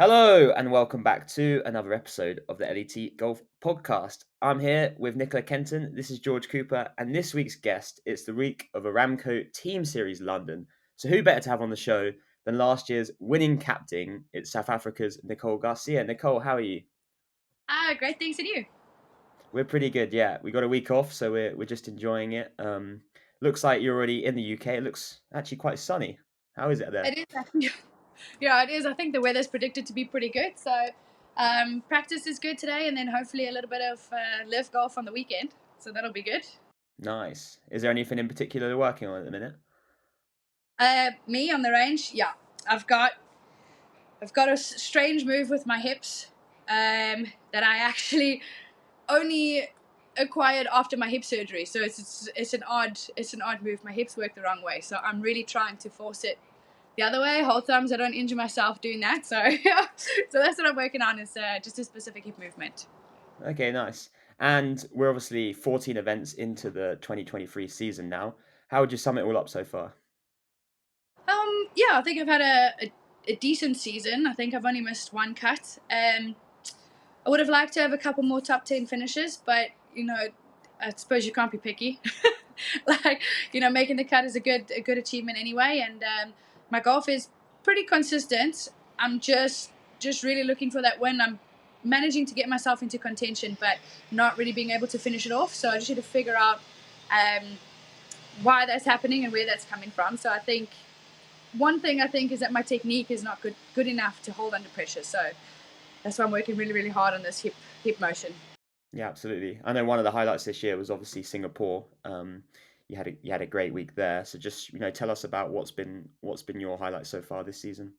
Hello and welcome back to another episode of the LET Golf Podcast. I'm here with Nicola Kenton. This is George Cooper, and this week's guest. It's the week of Aramco Team Series London. So who better to have on the show than last year's winning captain? It's South Africa's Nicole Garcia. Nicole, how are you? Great, thanks, and you? We're pretty good. Yeah, we got a week off, so we're just enjoying it. Looks like you're already in the UK. It looks actually quite sunny. How is it there? It is actually, yeah, it is. I think the weather's predicted to be pretty good. So, practice is good today, and then hopefully a little bit of live golf on the weekend. So that'll be good. Nice. Is there anything in particular you're working on at the minute? Me on the range, yeah, I've got I've got a strange move with my hips that I actually only acquired after my hip surgery. So it's an odd move. My hips work the wrong way, so I'm really trying to force it the other way. Hold thumbs, I don't injure myself doing that. So so that's what I'm working on is just a specific hip movement. Okay, nice. And we're obviously 14 events into the 2023 season now. How would you sum it all up so far? Yeah, I think I've had a decent season. I think I've only missed one cut. I would have liked to have a couple more top 10 finishes, but I suppose you can't be picky. Like, making the cut is a good achievement anyway. And my golf is pretty consistent. I'm just really looking for that win. I'm managing to get myself into contention, but not really being able to finish it off. So I just need to figure out why that's happening and where that's coming from. So I think one thing is that my technique is not good enough to hold under pressure. So that's why I'm working really, really hard on this hip motion. Yeah, absolutely. I know one of the highlights this year was obviously Singapore. You had a great week there. So just tell us about what's been your highlight so far this season.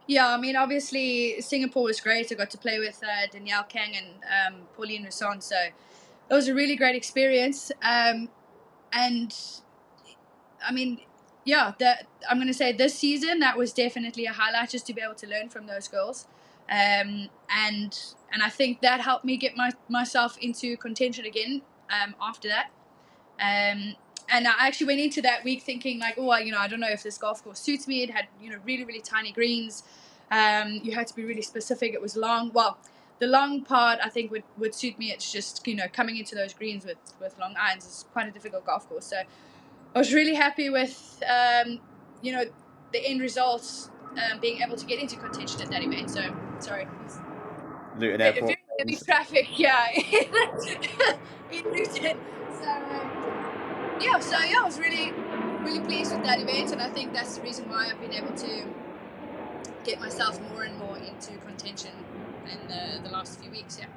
Yeah, I mean, obviously Singapore was great. I got to play with Danielle Kang and Pauline Russon, so it was a really great experience. And I mean, yeah, that I'm going to say this season that was definitely a highlight, just to be able to learn from those girls. And I think that helped me get myself into contention again after that. Um, and I actually went into that week thinking like, oh, I don't know if this golf course suits me. It had really, really tiny greens. You had to be really specific. It was long. Well, the long part I think would suit me. It's just coming into those greens with long irons is quite a difficult golf course. So I was really happy with the end results, being able to get into contention at that event. So sorry, Luton very Airport. heavy traffic, yeah, in Luton. So I was really, really pleased with that event, and I think that's the reason why I've been able to get myself more and more into contention in the last few weeks. Yeah.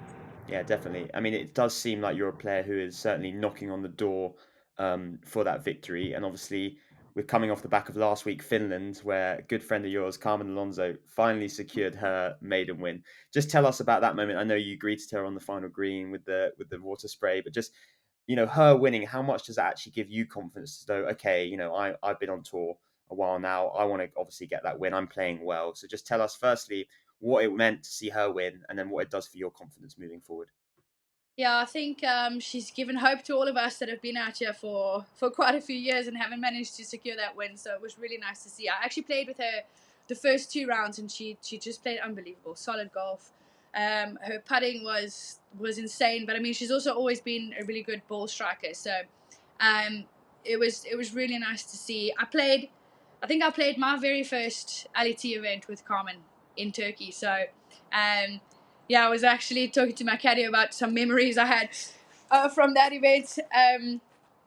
Yeah, definitely. I mean, it does seem like you're a player who is certainly knocking on the door for that victory. And obviously, we're coming off the back of last week, Finland, where a good friend of yours, Carmen Alonso, finally secured her maiden win. Just tell us about that moment. I know you greeted her on the final green with the water spray, but just her winning. How much does that actually give you confidence to know? Okay, I've been on tour a while now. I want to obviously get that win. I'm playing well. So just tell us firstly what it meant to see her win, and then what it does for your confidence moving forward. Yeah, I think she's given hope to all of us that have been out here for quite a few years and haven't managed to secure that win. So it was really nice to see. I actually played with her the first two rounds, and she just played unbelievable, solid golf. Her putting was insane, but I mean, she's also always been a really good ball striker. So um, it was really nice to see. I think I played my very first LET event with Carmen in Turkey. So um, yeah, I was actually talking to my caddy about some memories I had from that event,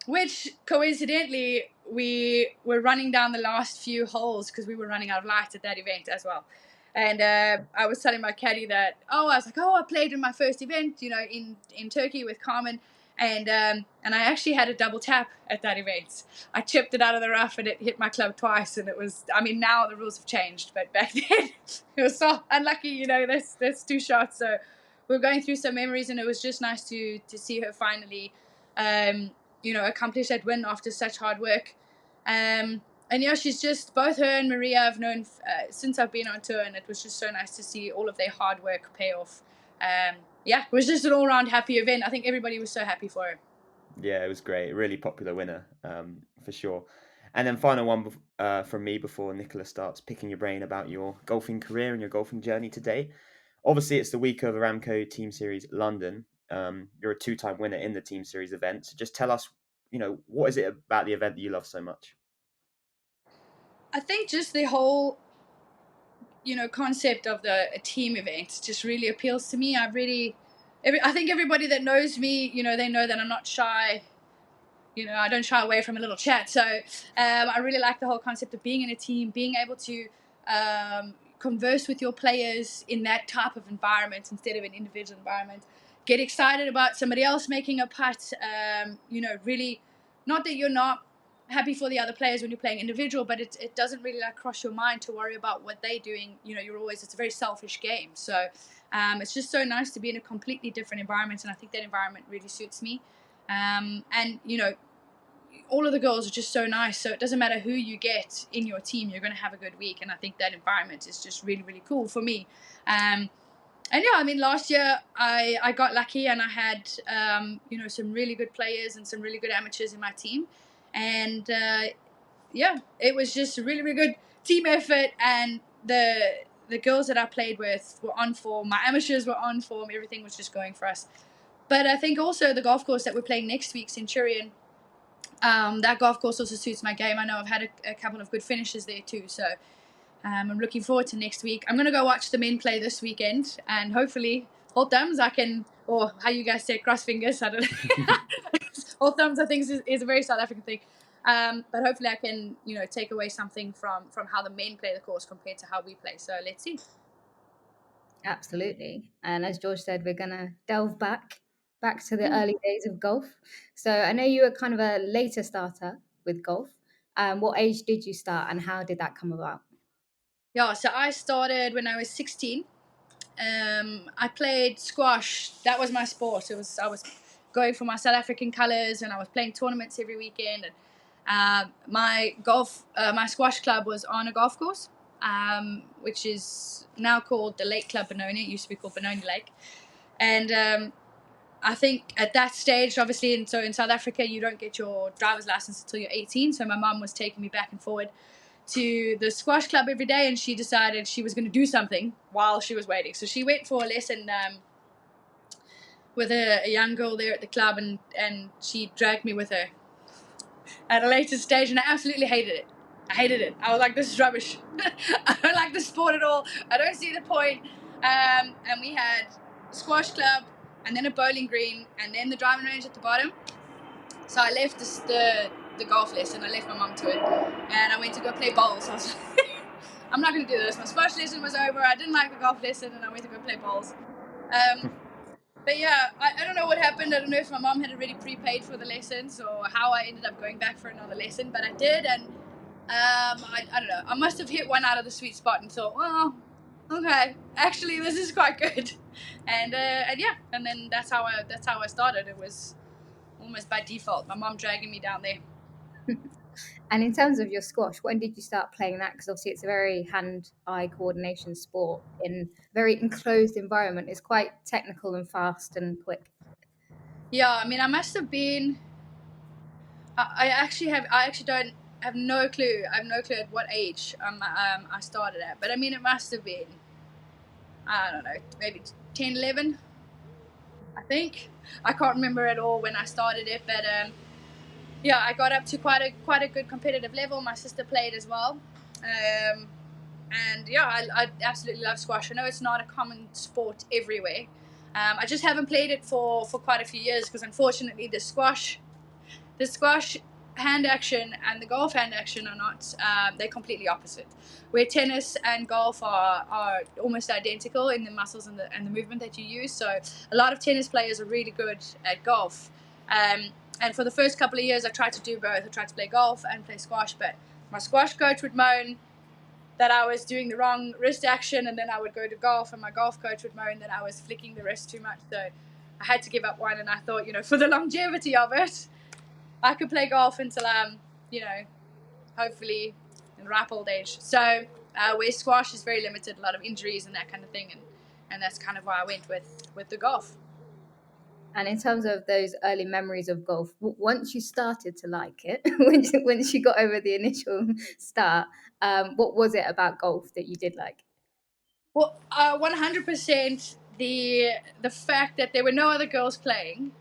which coincidentally we were running down the last few holes because we were running out of light at that event as well. And I was telling my caddy that, I was like, I played in my first event, in Turkey with Carmen, and I actually had a double tap at that event. I chipped it out of the rough and it hit my club twice, and it was. I mean, now the rules have changed, but back then it was so unlucky. There's two shots, so we were going through some memories, and it was just nice to see her finally, accomplish that win after such hard work. And she's just both her and Maria I've known since I've been on tour, and it was just so nice to see all of their hard work pay off. It was just an all-round happy event. I think everybody was so happy for her. Yeah, it was great. Really popular winner, for sure. And then final one from me before Nicola starts picking your brain about your golfing career and your golfing journey today. Obviously, it's the week of Aramco Team Series London. You're a two-time winner in the Team Series event. So just tell us, what is it about the event that you love so much? I think just the whole concept of a team event just really appeals to me. I think everybody that knows me, they know that I'm not shy. I don't shy away from a little chat. So I really like the whole concept of being in a team, being able to converse with your players in that type of environment instead of an individual environment. Get excited about somebody else making a putt. Really, not that you're not happy for the other players when you're playing individual, but it doesn't really cross your mind to worry about what they're doing. It's a very selfish game. So it's just so nice to be in a completely different environment, and I think that environment really suits me. And all of the girls are just so nice. So it doesn't matter who you get in your team, you're going to have a good week. And I think that environment is just really, really cool for me. And yeah, I mean, last year I got lucky and I had, some really good players and some really good amateurs in my team. And yeah, it was just a really, really good team effort. And the girls that I played with were on form. My amateurs were on form. Everything was just going for us. But I think also the golf course that we're playing next week, Centurion, that golf course also suits my game. I know I've had a couple of good finishes there too. So I'm looking forward to next week. I'm going to go watch the men play this weekend, and hopefully, hold thumbs, I can, or how you guys say, cross fingers, I don't know. Hold thumbs, I think, is a very South African thing. But hopefully I can, take away something from how the men play the course compared to how we play. So let's see. Absolutely. And as George said, we're going to delve back to the early days of golf. So I know you were kind of a later starter with golf. What age did you start and how did that come about? Yeah, so I started when I was 16. I played squash. That was my sport. I was going for my South African colours, and I was playing tournaments every weekend. And my squash club was on a golf course, which is now called the Lake Club Benoni. It used to be called Benoni Lake, and I think at that stage, obviously, in South Africa, you don't get your driver's license until you're 18. So my mum was taking me back and forward to the squash club every day, and she decided she was going to do something while she was waiting. So she went for a lesson with a young girl there at the club, and she dragged me with her at a later stage, and I absolutely hated it. I hated it. I was like, this is rubbish. I don't like the sport at all. I don't see the point. And we had squash club, and then a bowling green, and then the driving range at the bottom. So I left the golf lesson. I left my mum to it, and I went to go play bowls. I was like, I'm not going to do this. My squash lesson was over. I didn't like the golf lesson, and I went to go play bowls. But yeah, I don't know what happened. I don't know if my mom had already prepaid for the lessons or how I ended up going back for another lesson, but I did, and I don't know. I must have hit one out of the sweet spot and thought, well, okay, actually this is quite good, and yeah, and then that's how I started. It was almost by default. My mom dragging me down there. And in terms of your squash, when did you start playing that? Because obviously it's a very hand-eye coordination sport in a very enclosed environment. It's quite technical and fast and quick. Yeah, I mean, I must have been. I actually don't have no clue. I have no clue at what age I started at, but I mean, it must have been. I don't know, maybe 10, 11. I think. I can't remember at all when I started it, but yeah, I got up to quite a good competitive level. My sister played as well, and yeah, I absolutely love squash. I know it's not a common sport everywhere. I just haven't played it for quite a few years because unfortunately the squash hand action and the golf hand action are not, they're completely opposite. Where tennis and golf are almost identical in the muscles and the movement that you use. So a lot of tennis players are really good at golf. And for the first couple of years, I tried to do both. I tried to play golf and play squash, but my squash coach would moan that I was doing the wrong wrist action, and then I would go to golf, and my golf coach would moan that I was flicking the wrist too much. So I had to give up one, and I thought, for the longevity of it, I could play golf until I'm, hopefully in ripe old age. So where squash is very limited, a lot of injuries and that kind of thing, and that's kind of why I went with the golf. And in terms of those early memories of golf, once you started to like it, once you got over the initial start, what was it about golf that you did like? Well, 100% the fact that there were no other girls playing,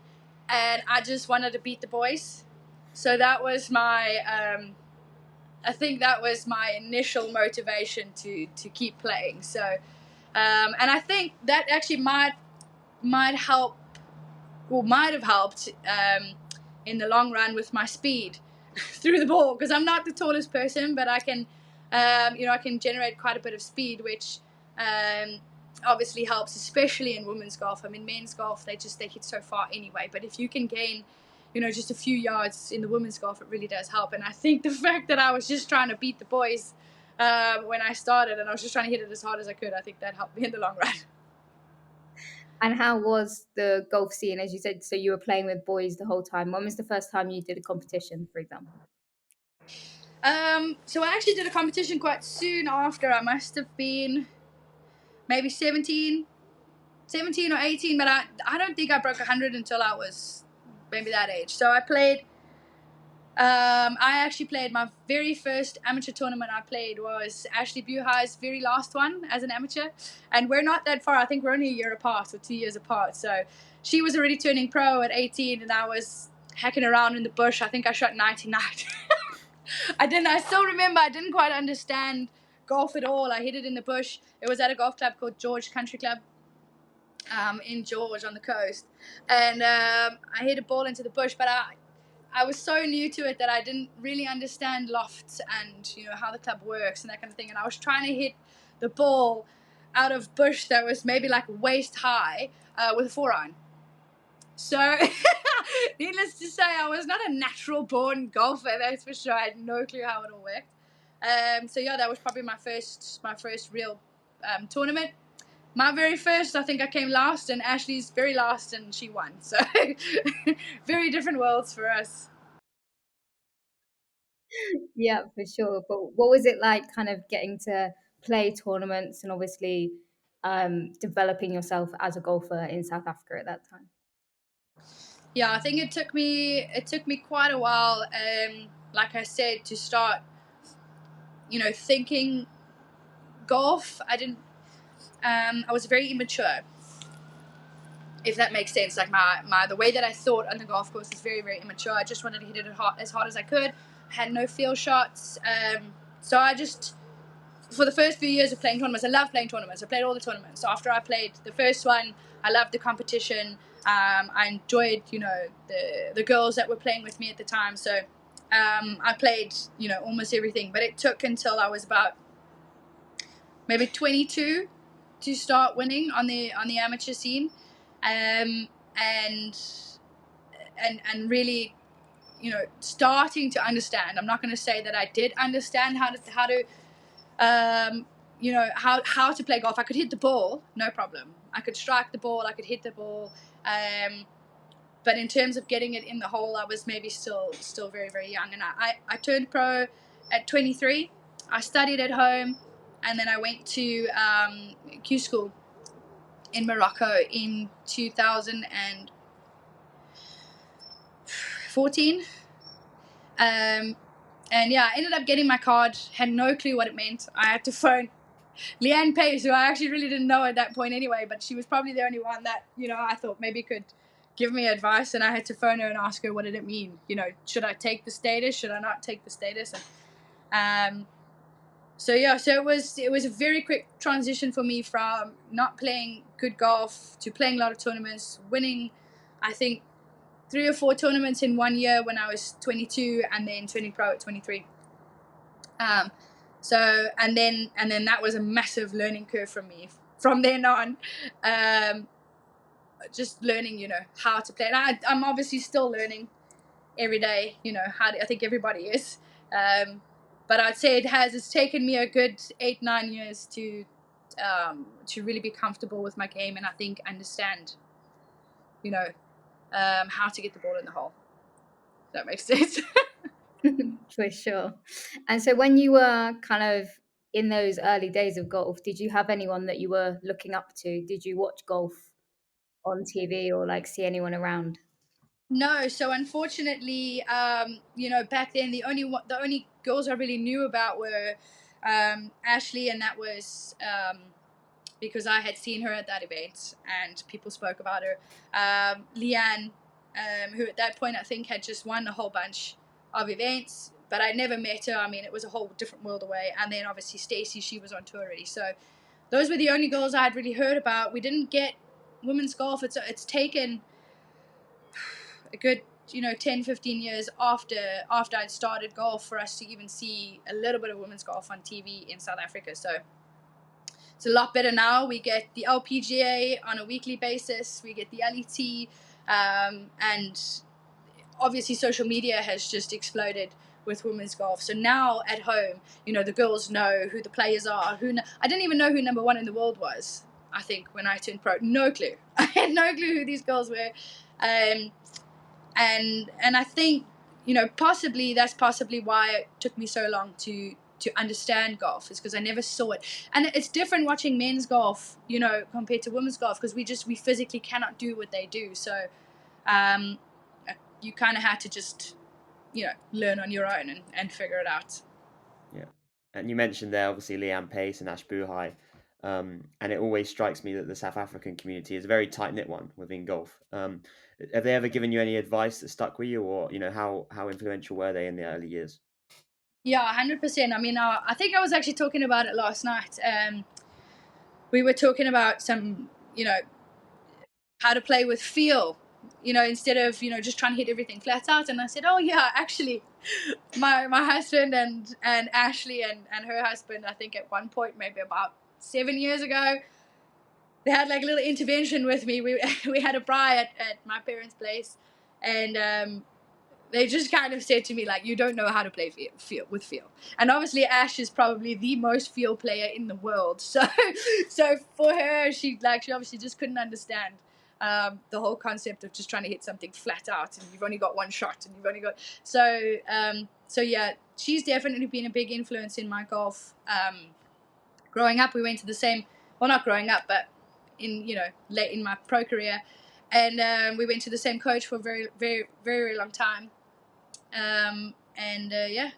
and I just wanted to beat the boys. So that was my, I think that was my initial motivation to keep playing. So, and I think that actually might help, or might have helped in the long run with my speed through the ball, because I'm not the tallest person, but I can, I can generate quite a bit of speed, which obviously helps, especially in women's golf. I mean, men's golf, they hit so far anyway, but if you can gain, just a few yards in the women's golf, it really does help. And I think the fact that I was just trying to beat the boys when I started, and I was just trying to hit it as hard as I could, I think that helped me in the long run. And how was the golf scene, as you said? So you were playing with boys the whole time. When was the first time you did a competition, for example? So I actually did a competition quite soon after. I must have been maybe 17 or 18, but I don't think I broke 100 until I was maybe that age. So I played, I actually played my very first amateur tournament I played was Ashley Buhai's very last one as an amateur. And we're not that far. I think we're only a year apart or 2 years apart. So she was already turning pro at 18, and I was hacking around in the bush. I think I shot 99. I still remember I didn't quite understand golf at all. I hit it in the bush. It was at a golf club called George Country Club in George on the coast. And I hit a ball into the bush, but I was so new to it that I didn't really understand lofts and how the club works and that kind of thing. And I was trying to hit the ball out of bush that was maybe like waist high with a 4-iron. So, needless to say, I was not a natural born golfer. That's for sure. I had no clue how it all worked. So yeah, that was probably my first real tournament. My very first, I think I came last, and Ashley's very last, and she won. So, very different worlds for us. Yeah, for sure. But what was it like kind of getting to play tournaments and obviously developing yourself as a golfer in South Africa at that time? Yeah, I think it took me quite a while. Like I said, to start, thinking golf. I didn't. I was very immature, if that makes sense. Like my the way that I thought on the golf course is very, very immature. I just wanted to hit it as hard as I could. I had no feel shots. So I just, for the first few years of playing tournaments, I loved playing tournaments. I played all the tournaments. So after I played the first one, I loved the competition. I enjoyed, the girls that were playing with me at the time. So I played, almost everything. But it took until I was about maybe 22 to start winning on the amateur scene, and really, starting to understand. I'm not going to say that I did understand how to play golf. I could hit the ball, no problem. I could strike the ball. I could hit the ball. But in terms of getting it in the hole, I was maybe still very, very young. And I turned pro at 23. I studied at home, and then I went to Q school in Morocco in 2014. And yeah, I ended up getting my card, had no clue what it meant. I had to phone Leanne Pace, who I actually really didn't know at that point anyway, but she was probably the only one that, I thought maybe could give me advice. And I had to phone her and ask her, what did it mean? Should I take the status? Should I not take the status? And so it was a very quick transition for me from not playing good golf to playing a lot of tournaments, winning, I think, 3 or 4 tournaments in 1 year when I was 22, and then turning pro at 23. So and then that was a massive learning curve for me from then on. Just learning, how to play. And I'm obviously still learning every day. I think everybody is. But I'd say it's taken me a good 8-9 years to really be comfortable with my game, and I think understand, how to get the ball in the hole. If that makes sense. For sure. And so when you were kind of in those early days of golf, did you have anyone that you were looking up to? Did you watch golf on TV or like see anyone around? No, so unfortunately, back then the only girls I really knew about were Ashley, and that was because I had seen her at that event and people spoke about her. Leanne, who at that point I think had just won a whole bunch of events, but I never met her. I mean, it was a whole different world away. And then obviously Stacey, she was on tour already. So those were the only girls I had really heard about. We didn't get women's golf. It's taken a good 10, 15 years after I'd started golf for us to even see a little bit of women's golf on TV in South Africa. So it's a lot better now. We get the LPGA on a weekly basis. We get the LET, and obviously social media has just exploded with women's golf. So now at home, the girls know who the players are. I didn't even know who number one in the world was. I think when I turned pro, no clue. I had no clue who these girls were, and I think possibly that's possibly why it took me so long to understand golf, is because I never saw it. And it's different watching men's golf compared to women's golf, because we physically cannot do what they do. So you kind of had to just learn on your own and figure it out. Yeah. And you mentioned there obviously Leanne Pace and Ash Buhai. And it always strikes me that the South African community is a very tight-knit one within golf. Have they ever given you any advice that stuck with you, or how influential were they in the early years? Yeah, 100%. I mean, I think I was actually talking about it last night. We were talking about some, how to play with feel, instead of just trying to hit everything flat out. And I said, oh yeah, actually, my husband and Ashley and her husband, I think at one point maybe about 7 years ago, they had like a little intervention with me. We had a braai at my parents' place, and they just kind of said to me, like, you don't know how to play feel with feel. And obviously Ash is probably the most feel player in the world. So for her, she obviously just couldn't understand the whole concept of just trying to hit something flat out and you've only got one shot and you've only got so yeah, she's definitely been a big influence in my golf. Growing up, we went to the same, well, not growing up, but in late in my pro career, and we went to the same coach for a very, very, very long time. Yeah,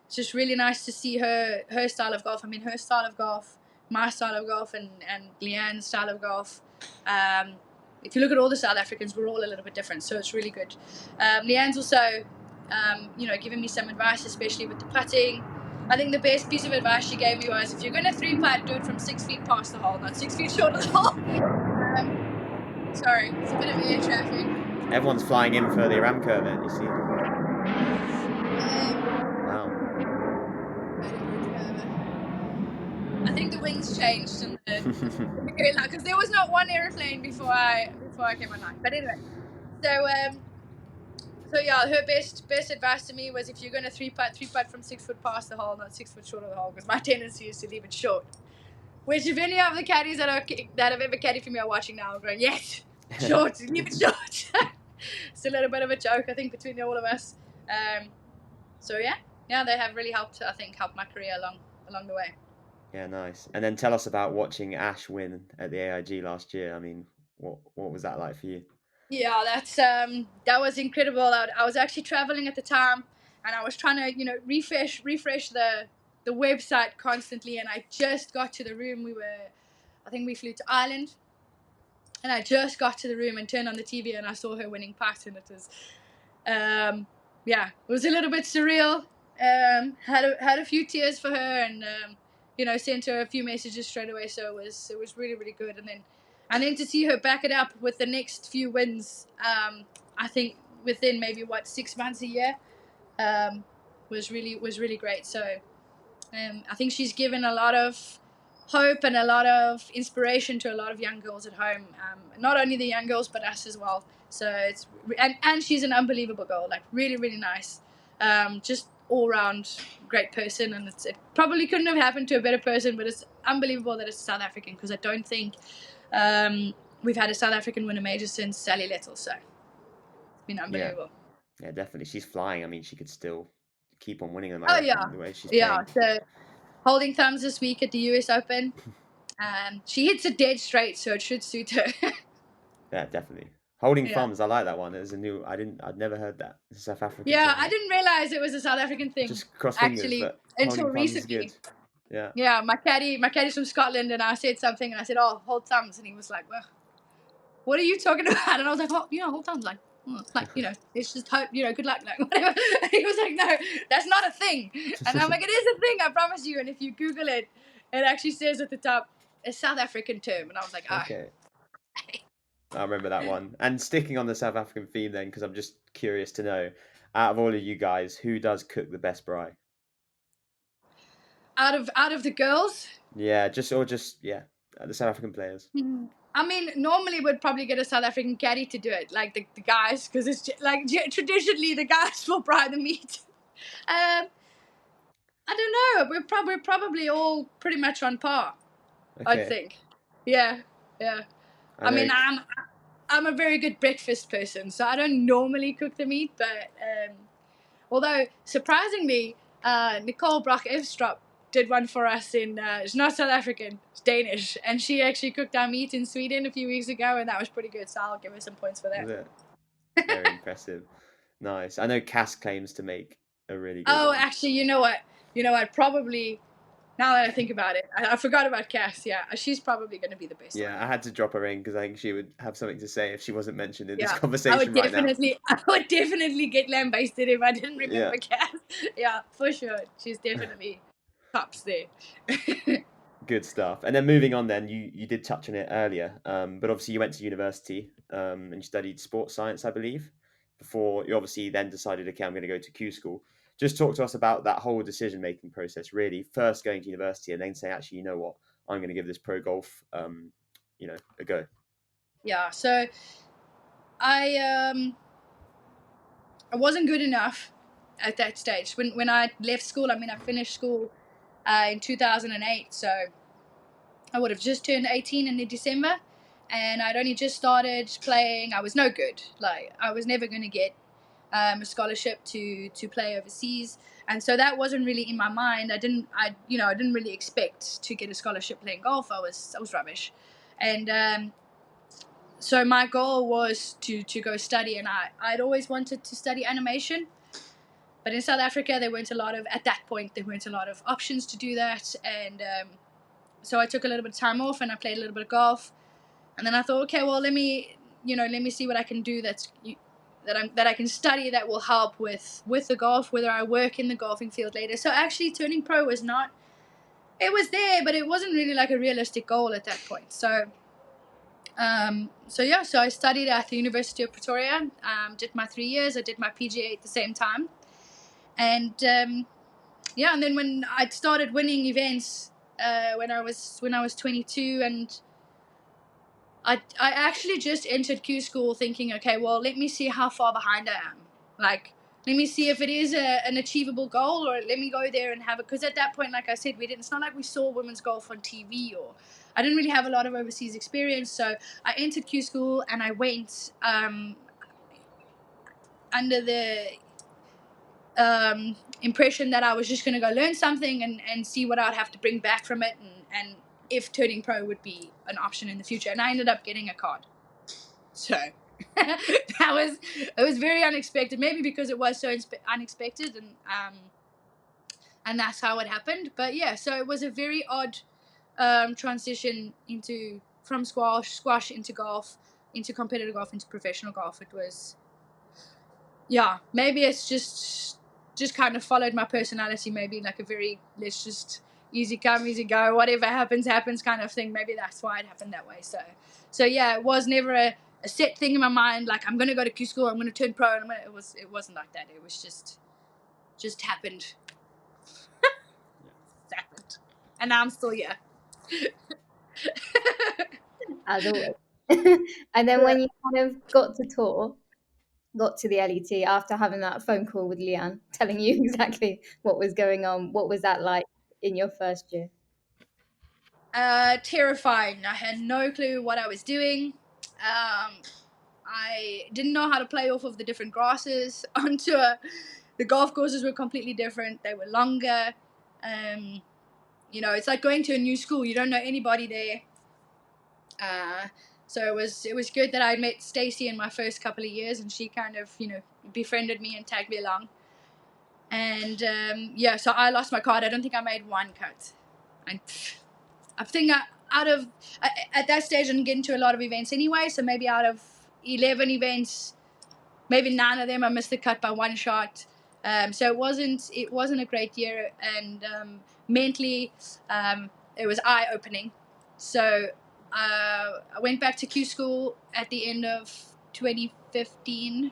it's just really nice to see her style of golf. I mean, her style of golf, my style of golf, and Leanne's style of golf. If you look at all the South Africans, we're all a little bit different, so it's really good. Leanne's also, giving me some advice, especially with the putting. I think the best piece of advice she gave me was, if you're going to 3-putt, do it from 6 feet past the hole, not 6 feet short of the hole. Sorry, it's a bit of air traffic. Everyone's flying in for the Aramco event, you see. Wow. I think the wings changed in because there was not one airplane before I came online. But anyway, so yeah, her best advice to me was, if you're going to 3-putt from 6 foot past the hole, not 6 foot short of the hole, because my tendency is to leave it short. Which, if any of the caddies that have ever caddied for me are watching now, are going, yes, short, leave it short. It's a little bit of a joke, I think, between all of us. So yeah, they have really helped my career along the way. Yeah, nice. And then tell us about watching Ash win at the AIG last year. I mean, what was that like for you? Yeah, that was incredible. I was actually traveling at the time, and I was trying to refresh the website constantly, and I just got to the room. I think we flew to Ireland, and I just got to the room and turned on the TV, and I saw her winning putt, and it was it was a little bit surreal. Had a few tears for her, and sent her a few messages straight away. So it was really, really good. And then to see her back it up with the next few wins, I think within maybe 6 months, a year, was really great. So I think she's given a lot of hope and a lot of inspiration to a lot of young girls at home. Not only the young girls, but us as well. So and she's an unbelievable girl, like really, really nice. Just all round great person, and it probably couldn't have happened to a better person, but it's unbelievable that it's a South African, because I don't think we've had a South African win a major since Sally Little, so it's been unbelievable. Yeah, definitely. She's flying. I mean, she could still keep on winning them, the way she's playing. So holding thumbs this week at the US Open. She hits it dead straight, so it should suit her. Yeah, definitely. Holding Yeah. thumbs, I like that one. I'd never heard that. It's a South African Yeah, thing, I right? didn't realize it was a South African thing, Just cross fingers, actually, but until holding thumbs is recently. good. Yeah. Yeah, my caddy's from Scotland, and I said something, and I said, "Oh, hold thumbs," and he was like, "Well, what are you talking about?" And I was like, "Oh, hold thumbs, like, it's just hope, good luck, like whatever." And he was like, "No, that's not a thing," and I'm like, "It is a thing, I promise you." And if you Google it, it actually says at the top a South African term, and I was like, "Ah." Okay. I remember that one. And sticking on the South African theme then, because I'm just curious to know, out of all of you guys, who does cook the best braai? Out of the girls. Yeah, the South African players. I mean, normally we'd probably get a South African caddy to do it, like the guys, because it's like traditionally the guys will fry the meat. Um, I don't know. We're probably all pretty much on par. I Okay. think. Yeah, yeah. I I know. mean, I'm a very good breakfast person, so I don't normally cook the meat, but although surprisingly, Nicole Brock-Evstrop did one for us in. It's not South African, it's Danish, and she actually cooked our meat in Sweden a few weeks ago, and that was pretty good. So I'll give her some points for Was that. it? Very impressive. Nice. I know Cass claims to make a really good Oh, one. actually, you know what? Probably now that I think about it, I forgot about Cass. Yeah, she's probably going to be the best one. Yeah, I had to drop her in because I think she would have something to say if she wasn't mentioned in this Yeah, conversation right now. I would definitely get lambasted if I didn't Yeah. remember Cass. Yeah, for sure. She's definitely tops there. Good stuff. And then moving on, then you did touch on it earlier, but obviously you went to university and you studied sports science, I believe, before you obviously then decided, okay, I'm going to go to Q school. Just talk to us about that whole decision making process. Really, first going to university and then saying, actually, you know what, I'm going to give this pro golf, a go. Yeah, so I wasn't good enough at that stage when I left school. I mean, I finished school in 2008, so I would have just turned 18 in December, and I'd only just started playing. I was no good. Like, I was never going to get a scholarship to play overseas, and so that wasn't really in my mind. I didn't really expect to get a scholarship playing golf. I was rubbish, and so my goal was to go study, and I'd always wanted to study animation. But in South Africa, at that point, there weren't a lot of options to do that, and so I took a little bit of time off and I played a little bit of golf, and then I thought, okay, well, let me see what I can do that I can study that will help with the golf, whether I work in the golfing field later. So actually, turning pro was not. It was there, but it wasn't really like a realistic goal at that point. So so I studied at the University of Pretoria. Did my 3 years. I did my PGA at the same time, and and then when I started winning events when I was 22, and I actually just entered Q school thinking, okay, well, let me see how far behind I am. Like, let me see if it is an achievable goal, or let me go there and have it. Because at that point, like I said, it's not like we saw women's golf on TV, or I didn't really have a lot of overseas experience. So I entered Q school and I went under the impression that I was just going to go learn something and see what I'd have to bring back from it, and if turning pro would be an option in the future. And I ended up getting a card. So it was very unexpected, maybe because it was so unexpected, and that's how it happened. But yeah, so it was a very odd transition from squash into golf, into competitive golf, into professional golf. It was, yeah, maybe it's just kind of followed my personality, maybe like a very, let's just easy come, easy go, whatever happens kind of thing. Maybe that's why it happened that way. So yeah, it was never a set thing in my mind, like I'm gonna go to Q school, I'm gonna turn pro, and it wasn't like that. It was just happened. Happened, and now I'm still here. As always. And then when you kind of got to the LET after having that phone call with Leanne telling you exactly what was going on, what was that like in your first year? Terrifying. I had no clue what I was doing. I didn't know how to play off of the different grasses on tour. The golf courses were completely different. They were longer. It's like going to a new school. You don't know anybody there. So it was good that I met Stacey in my first couple of years, and she kind of befriended me and tagged me along. And so I lost my card. I don't think I made one cut. I think at that stage I didn't get into a lot of events anyway. So maybe out of 11 events, maybe 9 of them I missed the cut by one shot. So it wasn't a great year, and mentally it was eye opening. So I went back to Q school at the end of 2015.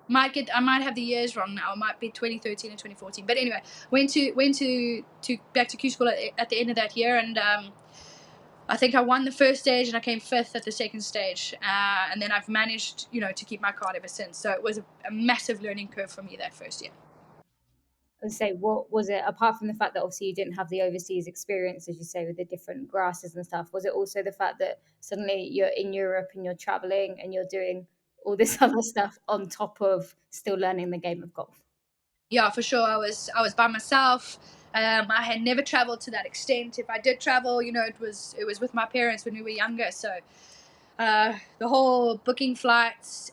I might have the years wrong now. It might be 2013 and 2014. But anyway, went to back to Q school at the end of that year, and I think I won the first stage and I came 5th at the second stage, and then I've managed to keep my card ever since. So it was a massive learning curve for me that first year. I would say, what was it, apart from the fact that obviously you didn't have the overseas experience, as you say, with the different grasses and stuff, was it also the fact that suddenly you're in Europe and you're traveling and you're doing all this other stuff on top of still learning the game of golf? Yeah, for sure. I was by myself. I had never traveled to that extent. If I did travel, it was with my parents when we were younger. So the whole booking flights,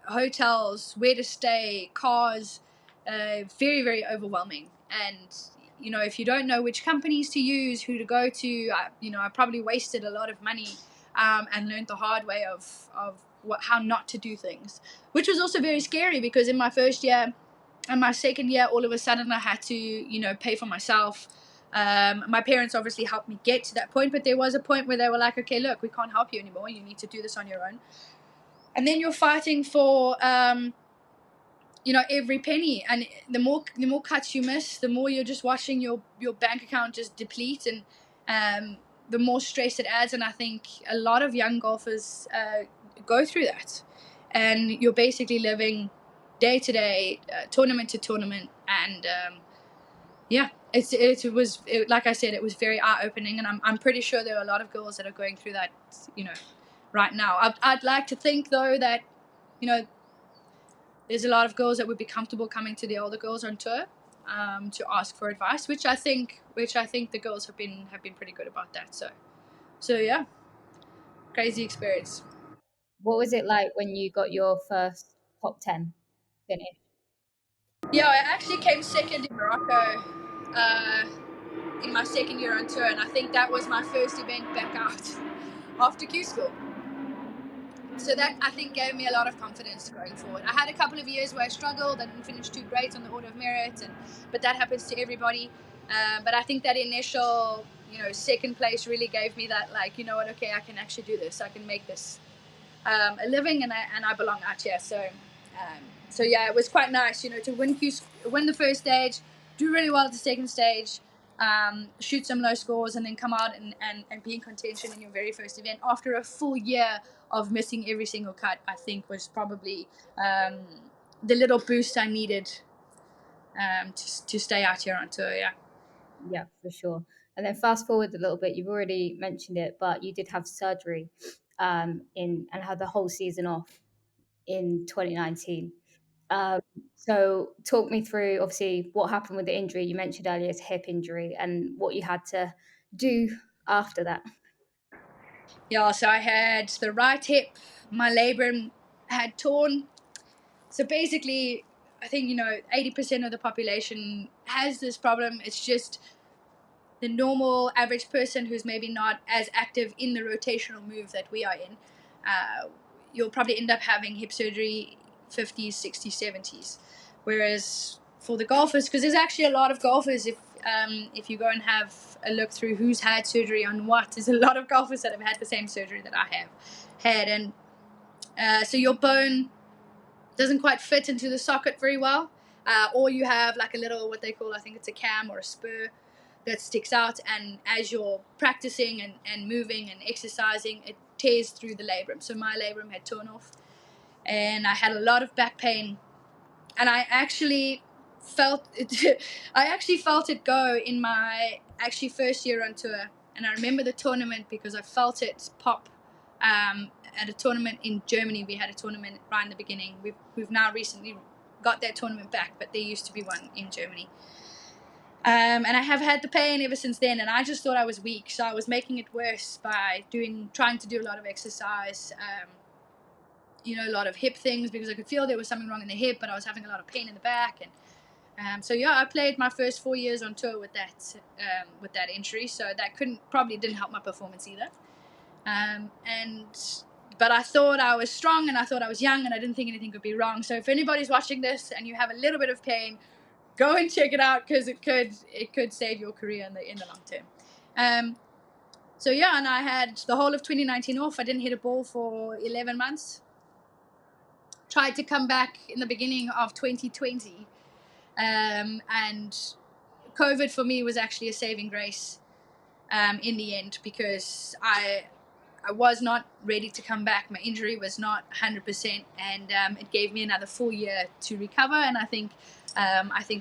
hotels, where to stay, cars, very, very overwhelming. And if you don't know which companies to use, who to go to, I probably wasted a lot of money, and learned the hard way of how not to do things, which was also very scary, because in my first year and my second year, all of a sudden I had to pay for myself. My parents obviously helped me get to that point, but there was a point where they were like, okay, look, we can't help you anymore, you need to do this on your own. And then you're fighting for every penny, and the more cuts you miss, the more you're just watching your bank account just deplete, and the more stress it adds. And I think a lot of young golfers go through that, and you're basically living day to day, tournament to tournament, and like I said, it was very eye opening, and I'm pretty sure there are a lot of girls that are going through that right now. I'd like to think though that there's a lot of girls that would be comfortable coming to the older girls on tour to ask for advice, which I think the girls have been pretty good about that. So yeah, crazy experience. What was it like when you got your first top 10 finish? Yeah, I actually came second in Morocco in my second year on tour, and I think that was my first event back out after Q school. So that, I think, gave me a lot of confidence going forward. I had a couple of years where I struggled. I didn't finish too great on the order of merit, but that happens to everybody. But I think that initial, second place really gave me that, like, you know what, okay, I can actually do this. I can make this a living, and I belong out here. So yeah, it was quite nice, to win the first stage, do really well at the second stage, shoot some low scores, and then come out and be in contention in your very first event after a full year of missing every single cut. I think was probably the little boost I needed to stay out here on tour. Yeah, for sure. And then fast forward a little bit, you've already mentioned it, but you did have surgery and had the whole season off in 2019. So talk me through, obviously, what happened with the injury. You mentioned earlier it's hip injury, and what you had to do after that. Yeah, so I had the right hip, my labrum had torn. So basically, I think 80% of the population has this problem. It's just the normal average person who's maybe not as active in the rotational move that we are in. You'll probably end up having hip surgery 50s, 60s, 70s. Whereas for the golfers, because there's actually a lot of golfers, if you go and have a look through who's had surgery on what, there's a lot of golfers that have had the same surgery that I have had. And so your bone doesn't quite fit into the socket very well, or you have like a little, what they call, I think it's a cam or a spur that sticks out, and as you're practicing and moving and exercising, it tears through the labrum. So my labrum had torn off, and I had a lot of back pain, and I actually felt it go in my first year on tour. And I remember the tournament because I felt it pop at a tournament in Germany. We had a tournament right in the beginning. We've now recently got that tournament back, but there used to be one in Germany. And I have had the pain ever since then, and I just thought I was weak, so I was making it worse by trying to do a lot of exercise, a lot of hip things, because I could feel there was something wrong in the hip, but I was having a lot of pain in the back, and so yeah, I played my first 4 years on tour with that injury, so that probably didn't help my performance either. But I thought I was strong, and I thought I was young, and I didn't think anything could be wrong. So if anybody's watching this and you have a little bit of pain, go and check it out, because it could save your career in the long term. So yeah, and I had the whole of 2019 off. I didn't hit a ball for 11 months. Tried to come back in the beginning of 2020, and COVID for me was actually a saving grace in the end, because I was not ready to come back. My injury was not 100%, and it gave me another full year to recover. And I think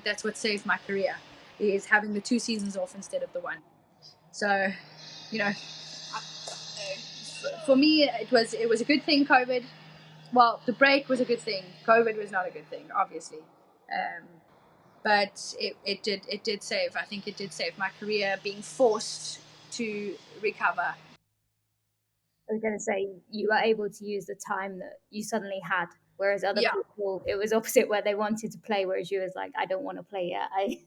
that's what saved my career, is having the 2 seasons off instead of the 1. So, for me, it was a good thing. COVID. Well, the break was a good thing. COVID was not a good thing, obviously. But it did save. I think it did save my career, being forced to recover. I was going to say, you were able to use the time that you suddenly had, whereas other people, it was opposite, where they wanted to play, whereas you was like, I don't want to play yet. I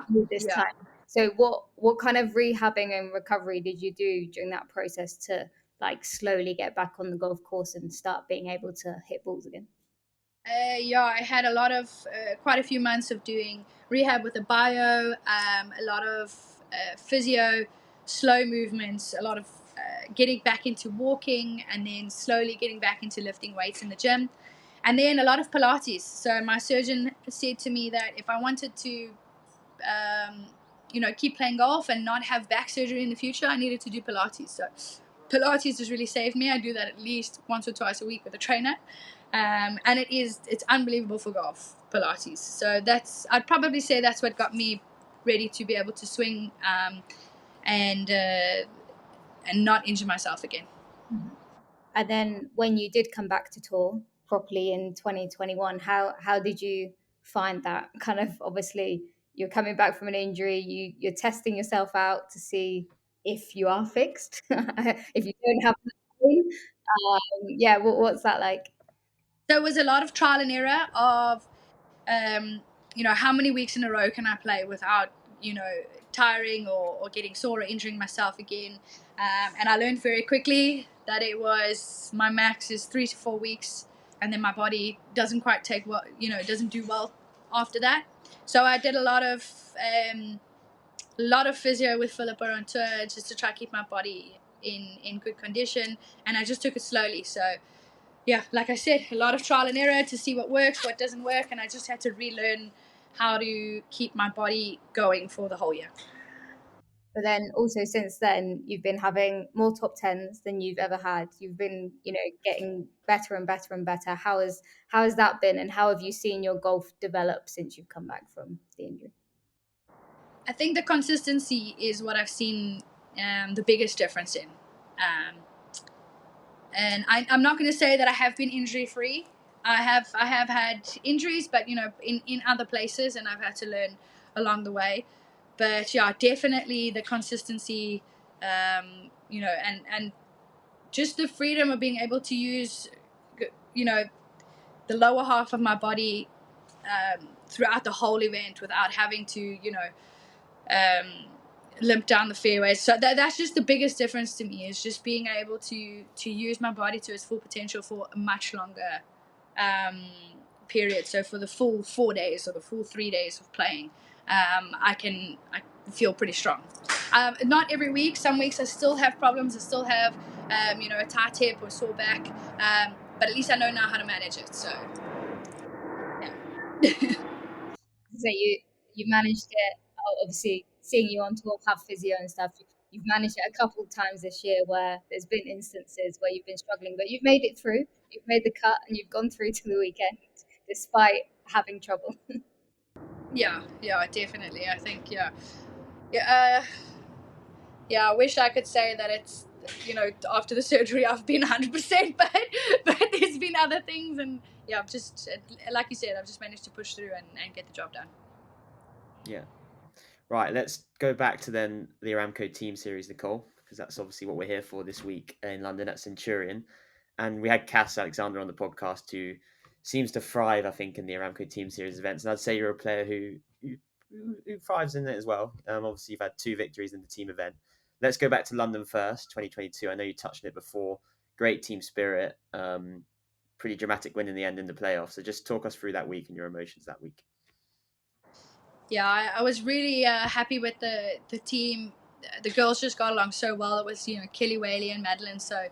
need this time. So what kind of rehabbing and recovery did you do during that process to like slowly get back on the golf course and start being able to hit balls again? I had quite a few months of doing rehab with a bio, a lot of physio, slow movements, a lot of getting back into walking, and then slowly getting back into lifting weights in the gym, and then a lot of Pilates. So my surgeon said to me that if I wanted to, keep playing golf and not have back surgery in the future, I needed to do Pilates. So Pilates has really saved me. I do that at least once or twice a week with a trainer. And it's unbelievable for golf, Pilates. So I'd probably say that's what got me ready to be able to swing and not injure myself again. And then when you did come back to tour properly in 2021, how did you find that? Kind of, obviously, you're coming back from an injury, you're testing yourself out to see if you are fixed, if you don't have pain. What's that like? So it was a lot of trial and error of, how many weeks in a row can I play without, tiring or getting sore or injuring myself again. And I learned very quickly that my max is 3 to 4 weeks, and then my body doesn't quite doesn't do well after that. So I did a lot of physio with Philippa on tour, just to try to keep my body in good condition, and I just took it slowly. So yeah, like I said, a lot of trial and error to see what works, what doesn't work, and I just had to relearn how to keep my body going for the whole year. But then also since then, you've been having more top tens than you've ever had. You've been, getting better and better and better. How has that been, and how have you seen your golf develop since you've come back from the injury? I think the consistency is what I've seen the biggest difference in. And I'm not going to say that I have been injury free. I have had injuries, but in other places, and I've had to learn along the way. But yeah, definitely the consistency, and just the freedom of being able to use, the lower half of my body throughout the whole event without having to, limp down the fairways. So that's just the biggest difference to me, is just being able to use my body to its full potential for a much longer period. So for the full 4 days or the full 3 days of playing, I feel pretty strong. Not every week. Some weeks I still have problems. I still have a tight hip or sore back, but at least I know now how to manage it. So yeah. So you managed it. Obviously, seeing you on tour, have physio and stuff, you've managed it a couple of times this year where there's been instances where you've been struggling, but you've made it through. You've made the cut, and you've gone through to the weekend despite having trouble. Yeah, definitely. I think, yeah. I wish I could say that it's, after the surgery I've been 100%, but there's been other things, and yeah, I've just, like you said, I've just managed to push through and get the job done. Yeah. Right, let's go back to then the Aramco Team Series, Nicole, because that's obviously what we're here for this week in London at Centurion. And we had Cass Alexander on the podcast, who seems to thrive, I think, in the Aramco Team Series events. And I'd say you're a player who thrives in it as well. Obviously, you've had 2 victories in the team event. Let's go back to London first, 2022. I know you touched on it before. Great team spirit, pretty dramatic win in the end in the playoffs. So just talk us through that week and your emotions that week. Yeah, I was really happy with the team. The girls just got along so well. It was Kelly Whaley and Madeline. So,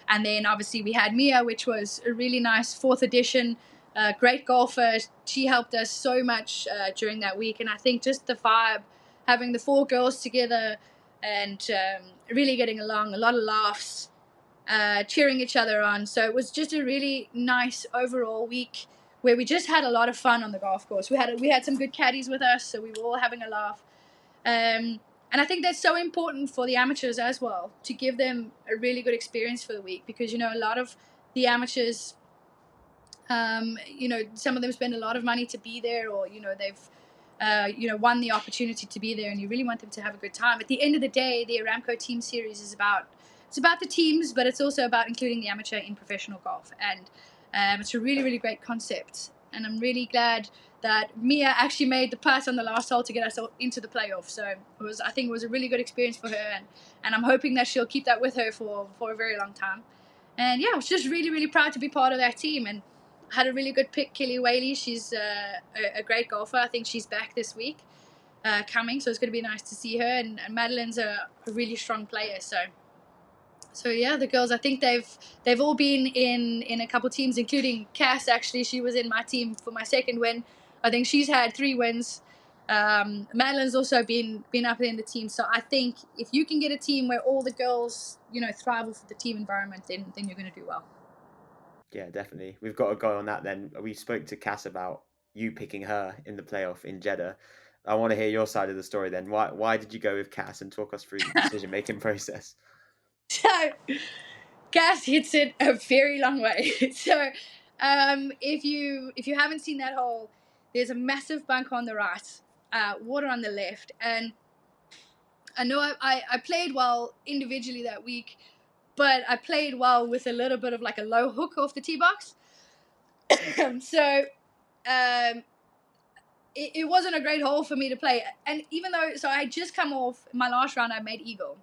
and then obviously we had Mia, which was a really nice 4th edition. Great golfer. She helped us so much during that week, and I think just the vibe, having the 4 girls together, and really getting along. A lot of laughs, cheering each other on. So it was just a really nice overall week where we just had a lot of fun on the golf course. We had some good caddies with us, so we were all having a laugh. And I think that's so important for the amateurs as well, to give them a really good experience for the week, because a lot of the amateurs, some of them spend a lot of money to be there, or they've won the opportunity to be there, and you really want them to have a good time. At the end of the day, the Aramco Team Series is about the teams, but it's also about including the amateur in professional golf, and it's a really, really great concept. And I'm really glad that Mia actually made the putt on the last hole to get us into the playoff. So I think it was a really good experience for her, and I'm hoping that she'll keep that with her for a very long time. And yeah, I was just really, really proud to be part of that team, and had a really good pick, Kelly Whaley. She's a great golfer. I think she's back this week, coming, so it's going to be nice to see her. And Madeline's a really strong player. So yeah, the girls, I think they've all been in a couple teams, including Cass. Actually, she was in my team for my 2nd win. I think she's had 3 wins. Madeline's also been up in the team. So I think if you can get a team where all the girls thrive with the team environment, then you're going to do well. Yeah, definitely. We've got to go on that then. We spoke to Cass about you picking her in the playoff in Jeddah. I want to hear your side of the story then. Why did you go with Cass, and talk us through the decision making process? So Cass hits it a very long way. So if you haven't seen that hole, there's a massive bank on the right, water on the left, and I know I played well individually that week, but I played well with a little bit of like a low hook off the tee box. So it wasn't a great hole for me to play. And even though, so I just come off my last round, I made eagle.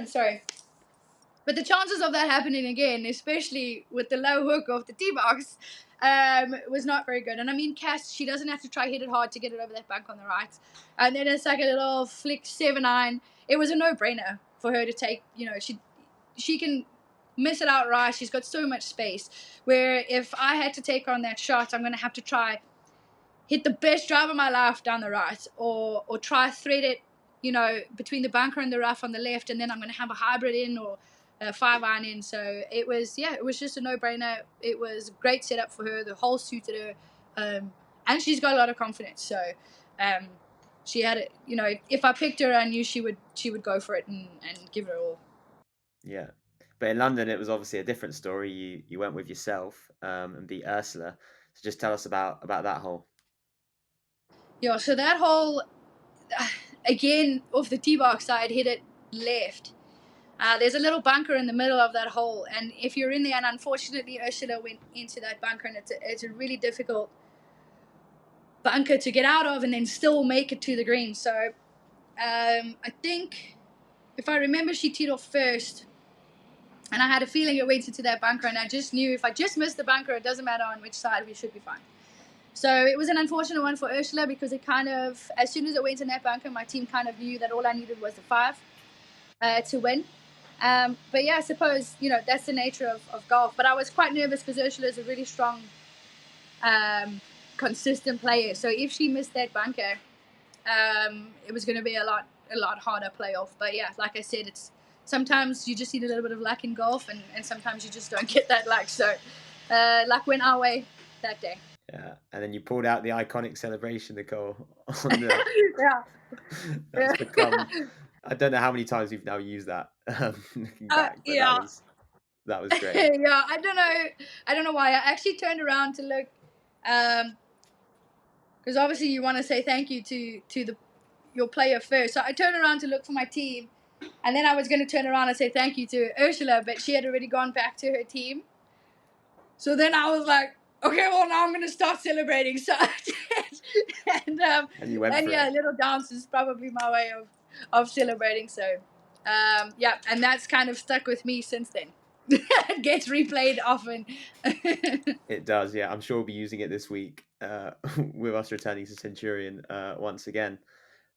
Sorry. But the chances of that happening again, especially with the low hook off the tee box, was not very good. And I mean, Cass, she doesn't have to try hit it hard to get it over that bank on the right. And then it's like a little flick 7-9. It was a no-brainer for her to take. She can miss it outright. She's got so much space. Where if I had to take her on that shot, I'm going to have to try hit the best drive of my life down the right, or try thread it, between the bunker and the rough on the left, and then I'm going to have a hybrid in, or a 5-iron in. So it was just a no-brainer. It was a great setup for her. The hole suited her, and she's got a lot of confidence. So she had it. If I picked her, I knew she would go for it and give it her all. Yeah. But in London, it was obviously a different story. You went with yourself and beat Ursula. So just tell us about that hole. Yeah, so that hole, again, off the tee box side, hit it left. There's a little bunker in the middle of that hole, and if you're in there, and unfortunately Ursula went into that bunker, and it's a really difficult bunker to get out of and then still make it to the green. So I think, if I remember, she teed off first, and I had a feeling it went into that bunker, and I just knew if I just missed the bunker, it doesn't matter on which side, we should be fine. So it was an unfortunate one for Ursula, because it kind of, as soon as it went in that bunker, my team kind of knew that all I needed was the 5 to win. But yeah, I suppose, that's the nature of golf. But I was quite nervous because Ursula is a really strong, consistent player. So if she missed that bunker, it was going to be a lot harder playoff. But yeah, like I said, it's sometimes you just need a little bit of luck in golf, and sometimes you just don't get that luck. So luck went our way that day. Yeah, and then you pulled out the iconic celebration, Nicole. On the, Yeah. that's become. I don't know how many times we've now used that. Looking back, but Yeah. that was great. Yeah, I don't know why. I actually turned around to look, because obviously you want to say thank you to your player first. So I turned around to look for my team, and then I was going to turn around and say thank you to Ursula, but she had already gone back to her team. So then I was like, okay, well, now I'm going to start celebrating. So I did. And you went for yeah, it. a little dance is probably my way of celebrating. So, yeah, and that's kind of stuck with me since then. It gets replayed often. It does, yeah. I'm sure we'll be using it this week with us returning to Centurion once again.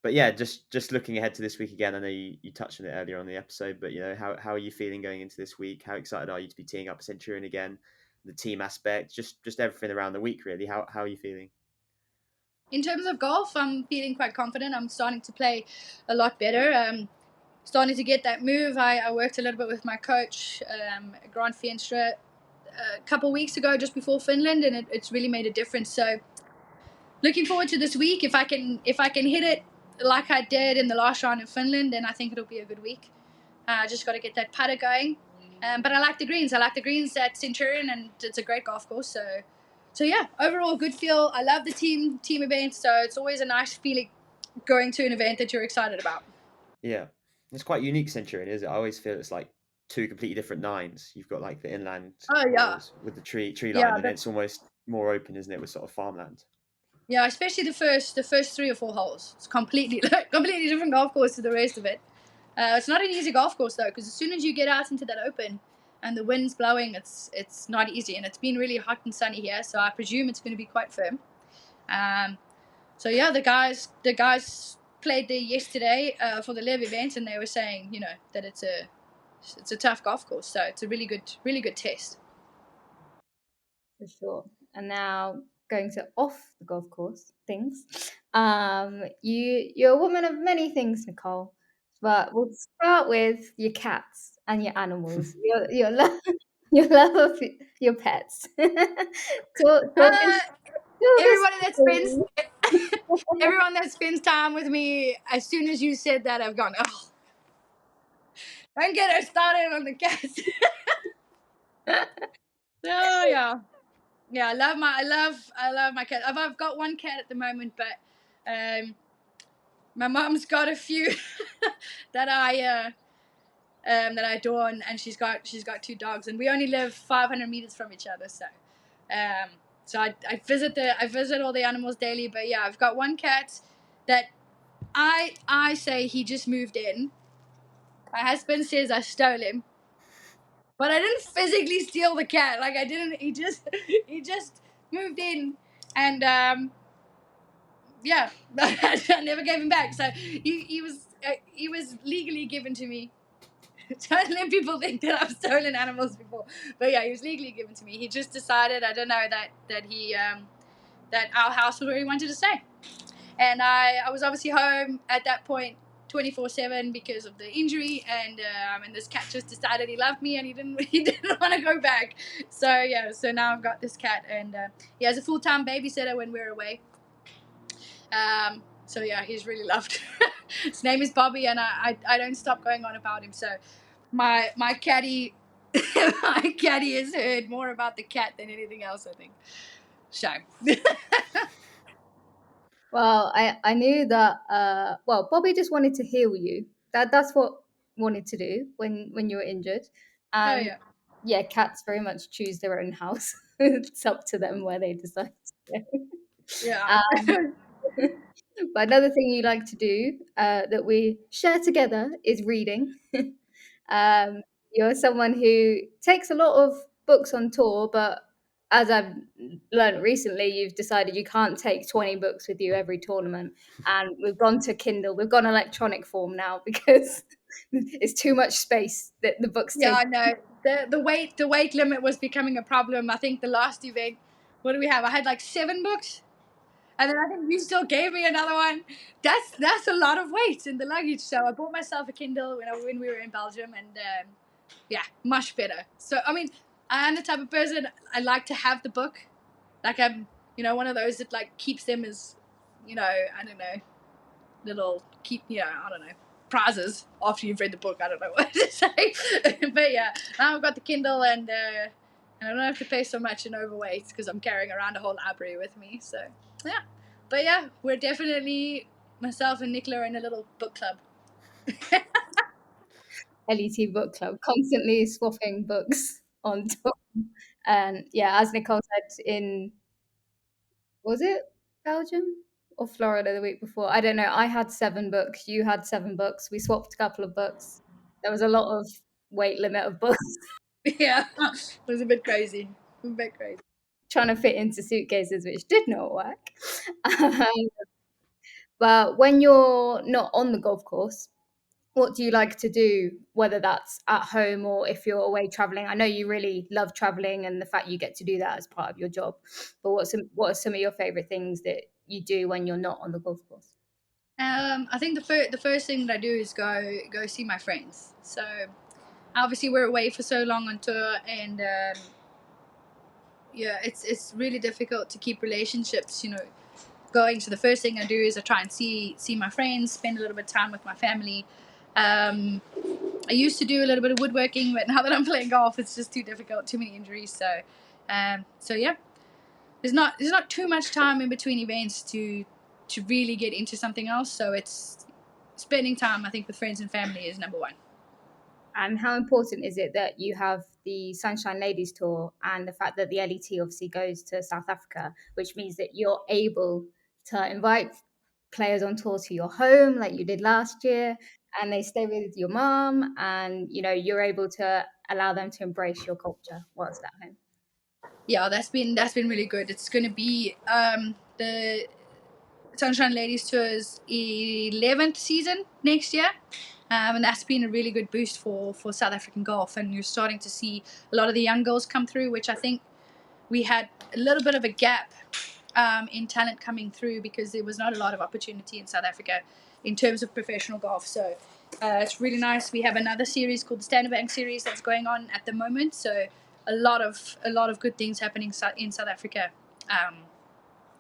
But yeah, just looking ahead to this week again. I know you touched on it earlier on the episode, but how are you feeling going into this week? How excited are you to be teeing up Centurion again? The team aspect, just everything around the week, really. How are you feeling? In terms of golf, I'm feeling quite confident. I'm starting to play a lot better. Starting to get that move. I worked a little bit with my coach, Grant Fienstra, a couple weeks ago, just before Finland, and it's really made a difference. So, looking forward to this week. If I can hit it like I did in the last round in Finland, then I think it'll be a good week. I just got to get that putter going. But I like the greens. I like the greens at Centurion, and it's a great golf course. So yeah, overall good feel. I love the team event. So it's always a nice feeling going to an event that you're excited about. Yeah, it's quite unique Centurion, is it? I always feel it's like two completely different nines. You've got like the inland Oh yeah, course with the tree line, yeah, and it's almost more open, isn't it, with sort of farmland? yeah. Especially the first 3 or 4 holes. It's completely completely different golf course to the rest of it. It's not an easy golf course though, because as soon as you get out into that open and the wind's blowing, it's not easy, and it's been really hot and sunny here, so I presume it's going to be quite firm. So yeah, the guys played there yesterday for the live event, and they were saying, that it's a tough golf course, so it's a really good test. For sure. And now going to off the golf course things. You're a woman of many things, Nicole, but we'll start with your cats and your animals. Your love, your love of your pets. Talk us, talk us Everybody that spends through. everyone that spends time with me, as soon as you said that, I've gone, oh, don't get her started on the cats. Oh yeah. Yeah, I love my cat. I've got one cat at the moment, but my mom's got a few that I adore, and she's got 2 dogs, and we only live 500 meters from each other. So I visit all the animals daily. But yeah, I've got one cat that I say he just moved in. My husband says I stole him, but I didn't physically steal the cat. Like I didn't. He just moved in, and yeah, I never gave him back. So he was legally given to me. Don't let people think that I've stolen animals before, but yeah, he was legally given to me. He just decided, I don't know, that he that our house was where he wanted to stay, and I was obviously home at that point 24/7 because of the injury, and this cat just decided he loved me, and he didn't want to go back. So yeah, so now I've got this cat, and he has a full-time babysitter when we're away. So yeah, he's really loved. His name is Bobby, and I don't stop going on about him. So my caddy my caddy has heard more about the cat than anything else, I think. So Well, I knew that. Well, Bobby just wanted to heal you. That's what wanted to do when you were injured. oh And yeah. yeah, cats very much choose their own house. It's up to them where they decide to go. Yeah. Um, but another thing you like to do that we share together is reading. You're someone who takes a lot of books on tour, but as I've learned recently, you've decided you can't take 20 books with you every tournament. And we've gone to Kindle. We've gone electronic form now because it's too much space that the books Yeah, take. I know. The weight limit was becoming a problem. I think the last event, what do we have? I had like 7 books, and then I think you still gave me another one. That's a lot of weight in the luggage. So I bought myself a Kindle when we were in Belgium, and yeah, much better. So I mean, I am the type of person, I like to have the book. Like I'm, one of those that like keeps them as, I don't know, little I don't know, prizes after you've read the book. I don't know what to say, but yeah, now I've got the Kindle, and I don't have to pay so much in overweight because I'm carrying around a whole library with me. So yeah, but yeah, we're definitely myself and Nicola are in a little book club. LET book club, constantly swapping books on tour. And yeah, as Nicole said, was it Belgium or Florida the week before? I don't know. I had 7 books. You had 7 books. We swapped a couple of books. There was a lot of weight limit of books. Yeah, it was a bit crazy. A bit crazy. Trying to fit into suitcases, which did not work. But when you're not on the golf course, what do you like to do, whether that's at home or if you're away traveling? I know you really love traveling and the fact you get to do that as part of your job. But what are some of your favorite things that you do when you're not on the golf course? I think the first thing that I do is go see my friends. So obviously we're away for so long on tour, and yeah, it's really difficult to keep relationships, going. So the first thing I do is I try and see my friends, spend a little bit of time with my family. I used to do a little bit of woodworking, but now that I'm playing golf, it's just too difficult, too many injuries. So yeah, there's not too much time in between events to really get into something else. So it's spending time, I think, with friends and family is number one. And how important is it that you have the Sunshine Ladies Tour and the fact that the LET obviously goes to South Africa, which means that you're able to invite players on tour to your home like you did last year, and they stay with your mom, and you're able to allow them to embrace your culture whilst at home? Yeah, that's been really good. It's going to be the Sunshine Ladies Tour's 11th season next year. And that's been a really good boost for South African golf. And you're starting to see a lot of the young girls come through, which I think we had a little bit of a gap in talent coming through because there was not a lot of opportunity in South Africa in terms of professional golf. So it's really nice. We have another series called the Standard Bank Series that's going on at the moment. So a lot of good things happening in South Africa.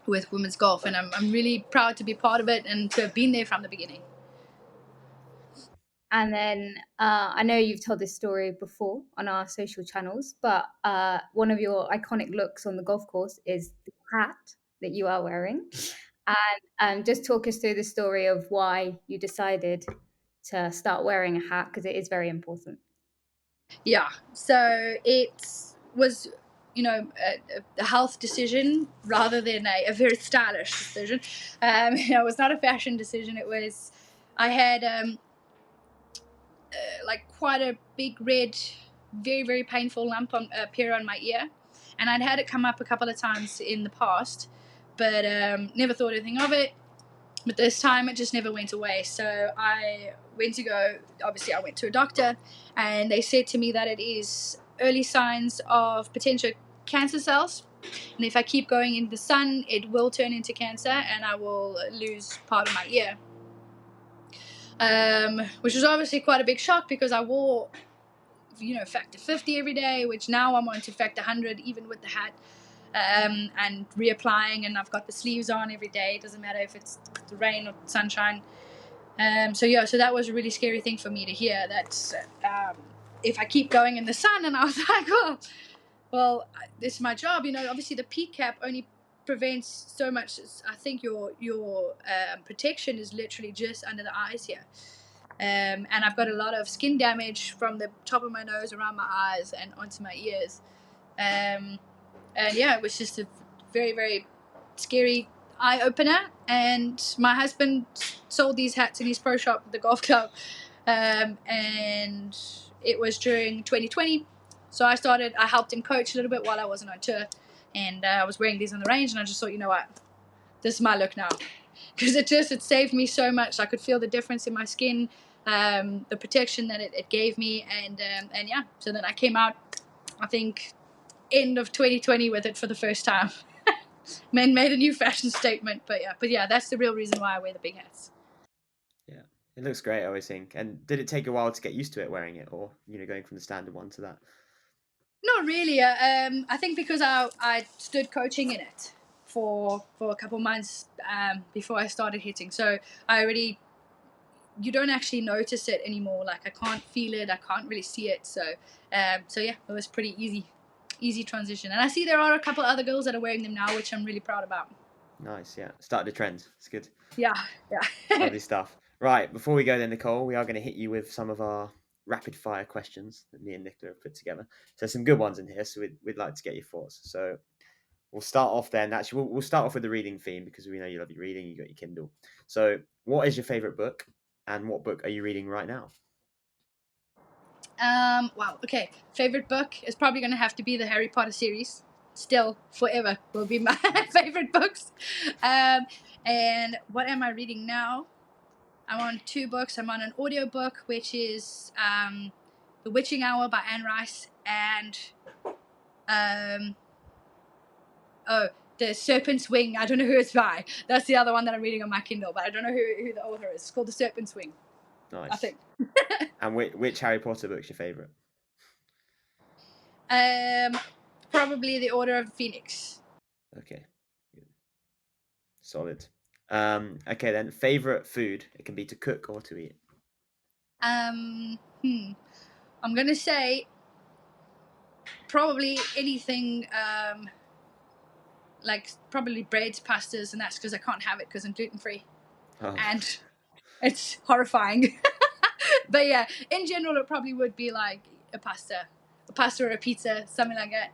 With women's golf, and I'm really proud to be part of it and to have been there from the beginning. And then I know you've told this story before on our social channels, but one of your iconic looks on the golf course is the hat that you are wearing. And just talk us through the story of why you decided to start wearing a hat, because it is very important. Yeah, so it was a health decision rather than a very stylish decision. It was not a fashion decision. It was, I had like quite a big red, very very painful lump appear on my ear, and I'd had it come up a couple of times in the past, but never thought anything of it. But this time it just never went away. So I went to a doctor, and they said to me that it is early signs of potential cancer cells. And if I keep going in the sun, it will turn into cancer and I will lose part of my ear. Which was obviously quite a big shock because I wore, factor 50 every day, which now I'm on to factor 100, even with the hat. And reapplying, and I've got the sleeves on every day. It doesn't matter if it's the rain or sunshine. So that was a really scary thing for me to hear, that if I keep going in the sun. And I was like, well, this is my job. Obviously the peak cap only prevents so much. I think your protection is literally just under the eyes here. And I've got a lot of skin damage from the top of my nose, around my eyes, and onto my ears. And yeah, it was just a very, very scary eye opener. And my husband sold these hats in his pro shop at the golf club, and it was during 2020. So I helped him coach a little bit while I wasn't on tour, and I was wearing these on the range, and I just thought, you know what, this is my look now, because it saved me so much. I could feel the difference in my skin, the protection that it gave me, and yeah. So then I came out, I think, end of 2020 with it for the first time. Made a new fashion statement, but yeah, that's the real reason why I wear the big hats. Yeah, it looks great, I always think. And did it take a while to get used to it wearing it, or going from the standard one to that? Not really. I think because I stood coaching in it for a couple months before I started hitting, so you don't actually notice it anymore. Like, I can't feel it, I can't really see it. So yeah, it was pretty easy transition. And I see there are a couple other girls that are wearing them now, which I'm really proud about. Nice, yeah. Start the trend. It's good. Yeah, yeah. Lovely stuff. Right, before we go then, Nicole, we are going to hit you with some of our rapid fire questions that me and Nicola have put together. So some good ones in here, so we'd like to get your thoughts. So we'll start off then. Actually, we'll start off with the reading theme because we know you love your reading. You got your Kindle. So what is your favorite book, and what book are you reading right now? Wow. Okay. Favorite book is probably going to have to be the Harry Potter series. Still, forever will be my favorite books. And what am I reading now? I'm on 2 books. I'm on an audiobook, which is The Witching Hour by Anne Rice, and The Serpent's Wing. I don't know who it's by. That's the other one that I'm reading on my Kindle, but I don't know who the author is. It's called The Serpent's Wing, Nice. I think. And which Harry Potter book's your favorite? Probably The Order of the Phoenix. Okay. Good. Solid. Okay then. Favorite food? It can be to cook or to eat. I'm gonna say probably anything like probably breads, pastas, and that's because I can't have it because I'm gluten free, and it's horrifying. But yeah, in general, it probably would be like a pasta or a pizza, something like that,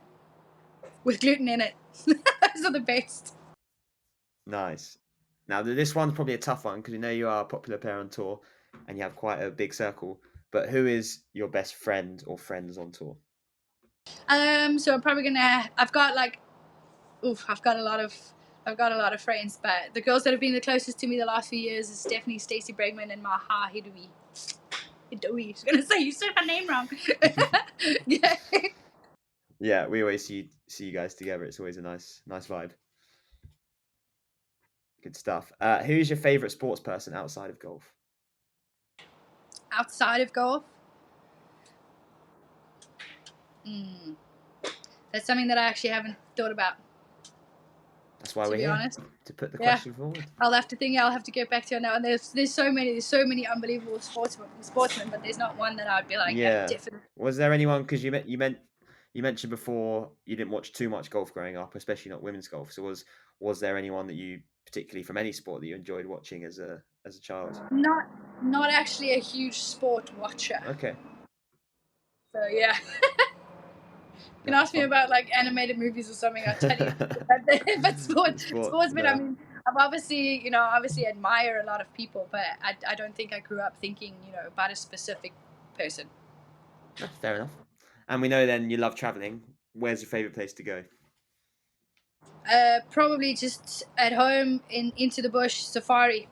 with gluten in it. Those are the best. Nice. Now, this one's probably a tough one because we know you are a popular player on tour and you have quite a big circle. But who is your best friend or friends on tour? So I'm probably gonna. I've got a lot of friends, but the girls that have been the closest to me the last few years is definitely Stacey Bregman and Maha Hidoui. Hidoui. I was gonna say you said her name wrong. Yeah. Yeah, we always see you guys together. It's always a nice vibe. Good stuff. Who's your favorite sports person outside of golf? Outside of golf, that's something that I actually haven't thought about. That's why to we're be here honest, to put the yeah, question forward. I'll have to think. I'll have to get back to it now. And there's so many unbelievable sportsmen, but there's not one that I'd be like, yeah, Yeah. definitely. Was there anyone? Because you mentioned before you didn't watch too much golf growing up, especially not women's golf. So was there anyone that you particularly from any sport that you enjoyed watching as a child? Not actually a huge sport watcher. Okay. So yeah. You can ask me about like animated movies or something. I'll tell you. But sportsmen. No. I mean, I've obviously admire a lot of people, but I don't think I grew up thinking about a specific person. No, fair enough. And we know then you love traveling. Where's your favorite place to go? Probably just at home into the bush safari.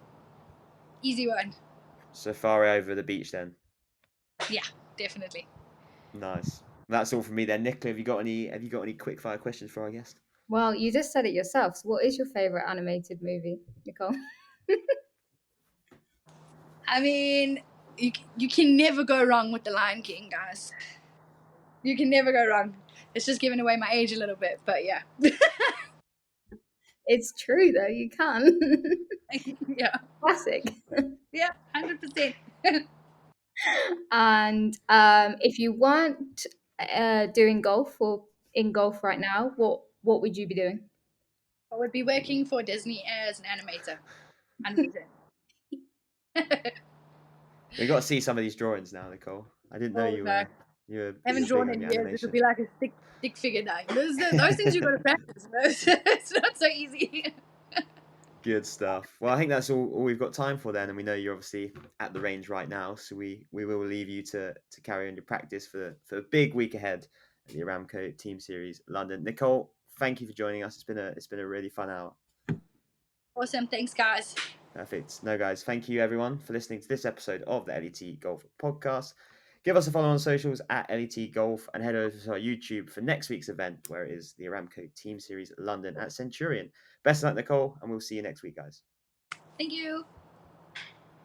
Easy one. Safari over the beach then. Yeah, definitely. Nice. That's all from me then. Nicola, have you got any quick fire questions for our guest? Well, you just said it yourself. So what is your favorite animated movie, Nicole? I mean, you can never go wrong with The Lion King, guys. You can never go wrong. It's just giving away my age a little bit, but yeah. It's true though, you can. Yeah. Classic. Yeah, 100%. And if you weren't doing golf or in golf right now, what would you be doing? I would be working for Disney as an animator. 100%. We got to see some of these drawings now, Nicole. I didn't know you were I haven't drawn in years. It'll be like a stick figure now. Those things you got to practice. It's not so easy. Good stuff. Well, I think that's all we've got time for then, and we know you're obviously at the range right now, so we will leave you to carry on your practice for a big week ahead at the Aramco Team Series London. Nicole, thank you for joining us. It's been a really fun hour. Awesome. Thanks, guys. Perfect. No, guys, thank you everyone for listening to this episode of the LET Golf Podcast. Give us a follow on socials at LET Golf and head over to our YouTube for next week's event, where it is the Aramco Team Series London at Centurion. Best of luck, Nicole, and we'll see you next week, guys. Thank you.